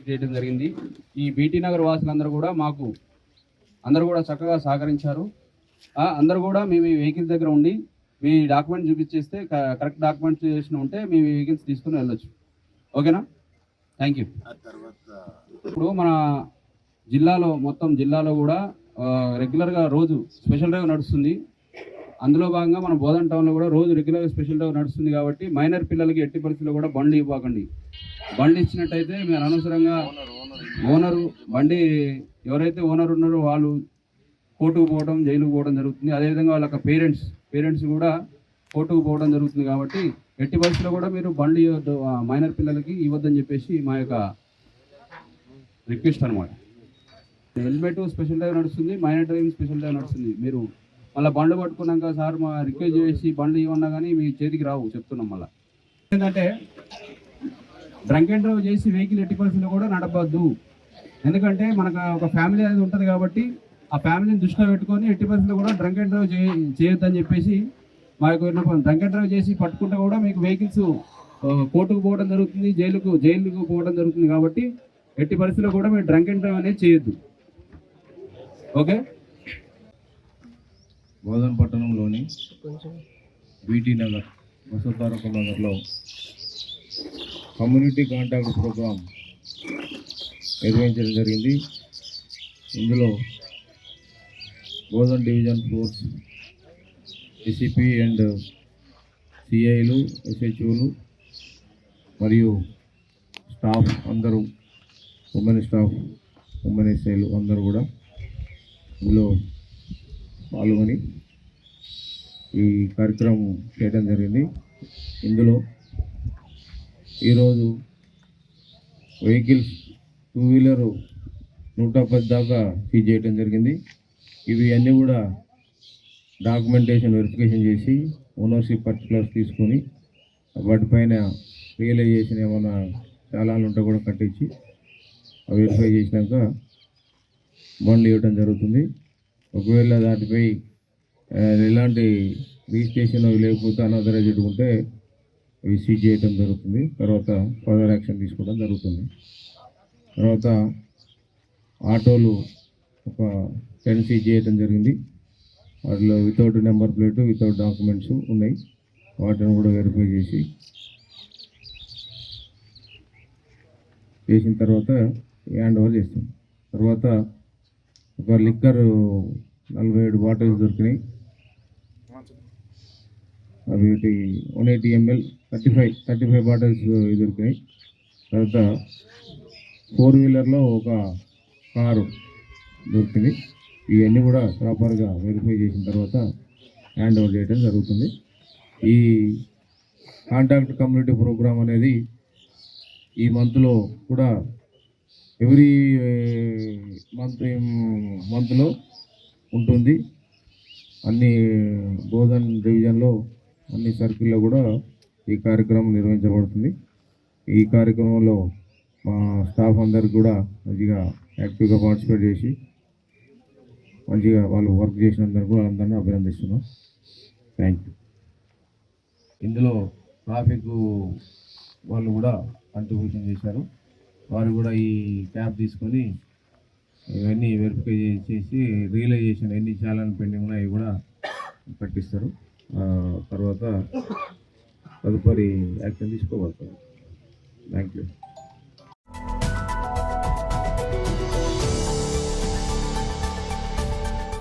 చేయడం జరిగింది. ఈ బీటీ నగర్ వాసులందరూ కూడా మాకు అందరూ కూడా చక్కగా సహకరించారు. అందరూ కూడా మీ వెహికల్స్ దగ్గర ఉండి మీ డాక్యుమెంట్ చూపించేస్తే కరెక్ట్ డాక్యుమెంట్స్ చేసిన ఉంటే మీ వెహికల్స్ తీసుకుని వెళ్ళొచ్చు. ఓకేనా? Thank you. ఇప్పుడు మన జిల్లాలో మొత్తం జిల్లాలో కూడా రెగ్యులర్గా రోజు స్పెషల్ డ్రైవ్ నడుస్తుంది. అందులో భాగంగా మన బోధన్ టౌన్లో కూడా రోజు రెగ్యులర్గా స్పెషల్ డ్రైవ్ నడుస్తుంది. కాబట్టి మైనర్ పిల్లలకి ఎట్టి పరిస్థితుల్లో కూడా బండి ఇవ్వకండి. బండి ఇచ్చినట్టయితే మీరు అనవసరంగా ఓనరు బండి ఎవరైతే ఓనర్ ఉన్నారో వాళ్ళు కోర్టుకు పోవడం, జైలుకు పోవడం జరుగుతుంది. అదేవిధంగా వాళ్ళ పేరెంట్స్ కూడా కోర్టుకు పోవడం జరుగుతుంది. కాబట్టి ఎట్టి పరిస్థితుల్లో కూడా మీరు బండి మైనర్ పిల్లలకి ఇవ్వద్దని చెప్పేసి మా యొక్క రిక్వెస్ట్ అనమాట. హెల్మెట్ స్పెషల్ డ్రైవ్ నడుస్తుంది, మైనర్ డ్రైవింగ్ స్పెషల్ డ్రైవ్ నడుస్తుంది. మీరు మళ్ళీ బండ్లు పట్టుకున్నాక సార్ మా రిక్వెస్ట్ చేసి బండ్లు ఇవ్వన్నా కానీ మీ చేతికి రావు, చెప్తున్నాం. మళ్ళీ ఏంటంటే డ్రంక్ అండ్ డ్రైవ్ చేసి వెహికల్ ఎట్టి పరిస్థితుల్లో కూడా నడపద్దు. ఎందుకంటే మనకు ఒక ఫ్యామిలీ అనేది ఉంటుంది కాబట్టి ఆ ఫ్యామిలీని దృష్టిలో పెట్టుకొని ఎట్టి పరిస్థితుల్లో కూడా డ్రంక్ అండ్ డ్రైవ్ చేయొద్దని చెప్పేసి మా యొక్క విన్నపం. డ్రంక్ అండ్ డ్రైవ్ చేసి పట్టుకుంటే కూడా మీకు వెహికల్స్ కోర్టుకు పోవడం జరుగుతుంది, జైలుకు పోవడం జరుగుతుంది. కాబట్టి ఎట్టి పరిస్థితుల్లో కూడా మీరు డ్రంక్ అండ్ డ్రైవ్ అనేది చేయొద్దు. ఓకే? బోధన్ పట్టణంలోని బీటీ నగర్, వసతారక నగర్లో కమ్యూనిటీ కాంటాక్ట్ ప్రోగ్రాం నిర్వహించడం జరిగింది. ఇందులో Bodhan division force ACP and సిఐలు, ఎస్హెచ్ఓలు మరియు స్టాఫ్ అందరూ, ఉమెన్ స్టాఫ్, ఉమెన్ ఎస్ఐలు అందరూ కూడా ఇందులో పాల్గొని ఈ కార్యక్రమం చేయడం జరిగింది. ఇందులో ఈరోజు వెహికల్స్ 2 వీలరు 110 దాకా సీజ్ చేయడం జరిగింది. ఇవి అన్నీ కూడా డాక్యుమెంటేషన్ వెరిఫికేషన్ చేసి ఓనర్షిప్ పర్టికులర్స్ తీసుకొని వాటిపైన రియలైజేషన్ ఏమైనా చాలాలు ఉంటే కూడా కట్టించి వెరిఫై చేసినాక బండ్లు ఇవ్వడం జరుగుతుంది. ఒకవేళ దాటిపై ఎలాంటి రిజిస్ట్రేషన్ అవి లేకపోతే అనాథరైజ్డ్ ఉంటే అవి సీజ్ చేయడం జరుగుతుంది. తర్వాత ఫర్దర్ యాక్షన్ తీసుకోవడం జరుగుతుంది. తర్వాత ఆటోలు ఒక 10 సీజ్ చేయడం జరిగింది. వాటిలో without number plate, without documents ఉన్నాయి. వాటిని కూడా వెరిఫై చేసిన తర్వాత హ్యాండ్ ఓవర్ చేస్తాం. తర్వాత ఒక లిక్కర్ 47 బాటిల్స్ దొరికినాయి. అవి 180 ml 35 బాటిల్స్ దొరికినాయి. తర్వాత 4 వీలర్లో ఒక కారు దొరికింది. ఇవన్నీ కూడా ప్రాపర్గా వెరిఫై చేసిన తర్వాత హ్యాండ్ ఓవర్ చేయడం జరుగుతుంది. ఈ కాంటాక్ట్ కమ్యూనిటీ ప్రోగ్రామ్ అనేది ఈ మంత్లో కూడా ఎవ్రీ మంత్లో ఉంటుంది. అన్ని బోధన్ డివిజన్లో అన్ని సర్కిల్లో కూడా ఈ కార్యక్రమం నిర్వహించబడుతుంది. ఈ కార్యక్రమంలో మా స్టాఫ్ అందరికి కూడా మంచిగా యాక్టివ్గా పార్టిసిపేట్ చేసి మంచిగా వాళ్ళు వర్క్ చేసినందుకు కూడా అందరినీ అభినందిస్తున్నాం. Thank you. ఇందులో ట్రాఫిక్ వాళ్ళు కూడా కంట్రిబ్యూషన్ చేశారు. వారు కూడా ఈ క్యాబ్ తీసుకొని ఇవన్నీ వెరిఫై చేసి రియలైజేషన్ ఎన్ని చాలాన్ పెండింగ్ ఉన్నాయో కూడా పట్టిస్తారు. తర్వాత తదుపరి యాక్షన్ తీసుకోబడతారు. Thank you.